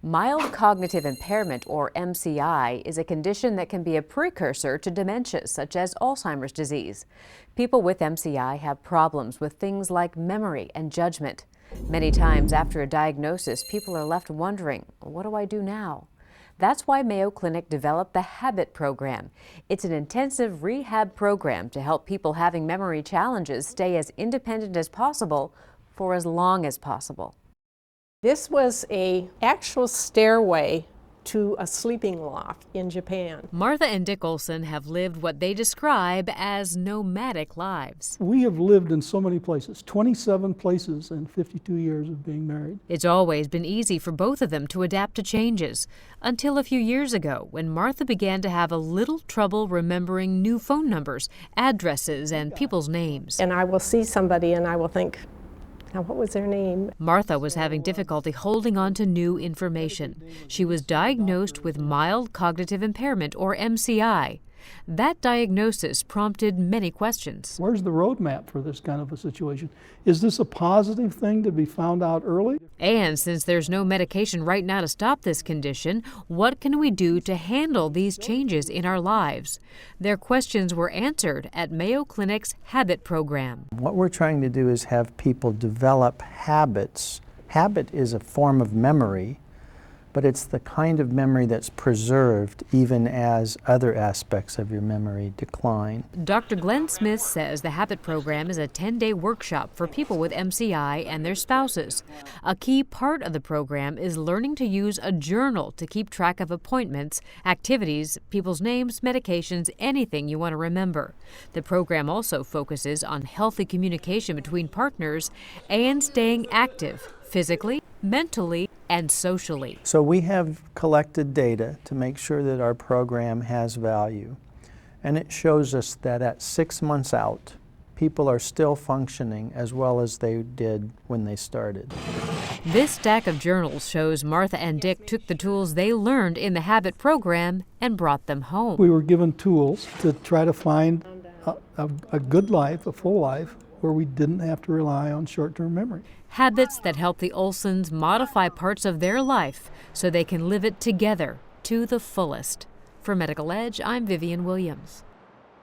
Mild cognitive impairment, or MCI, is a condition that can be a precursor to dementias, such as Alzheimer's disease. People with MCI have problems with things like memory and judgment. Many times after a diagnosis, people are left wondering, what do I do now? That's why Mayo Clinic developed the HABIT program. It's an intensive rehab program to help people having memory challenges stay as independent as possible for as long as possible. This was an actual stairway to a sleeping loft in Japan. Martha and Dick Olson have lived what they describe as nomadic lives. We have lived in so many places, 27 places in 52 years of being married. It's always been easy for both of them to adapt to changes, until a few years ago when Martha began to have a little trouble remembering new phone numbers, addresses, and people's names. And I will see somebody and I will think, now, what was their name? Martha was having difficulty holding on to new information. She was diagnosed with mild cognitive impairment, or MCI. That diagnosis prompted many questions. Where's the roadmap for this kind of a situation? Is this a positive thing to be found out early? And since there's no medication right now to stop this condition, what can we do to handle these changes in our lives? Their questions were answered at Mayo Clinic's HABIT program. What we're trying to do is have people develop habits. Habit is a form of memory, but it's the kind of memory that's preserved even as other aspects of your memory decline. Dr. Glenn Smith says the HABIT program is a 10-day workshop for people with MCI and their spouses. A key part of the program is learning to use a journal to keep track of appointments, activities, people's names, medications, anything you want to remember. The program also focuses on healthy communication between partners and staying active physically, mentally, and socially. So we have collected data to make sure that our program has value. And it shows us that at 6 months out, people are still functioning as well as they did when they started. This stack of journals shows Martha and Dick took the tools they learned in the HABIT program and brought them home. We were given tools to try to find a good life, a full life, where we didn't have to rely on short-term memory. Habits that help the Olsons modify parts of their life so they can live it together to the fullest. For Medical Edge, I'm Vivian Williams.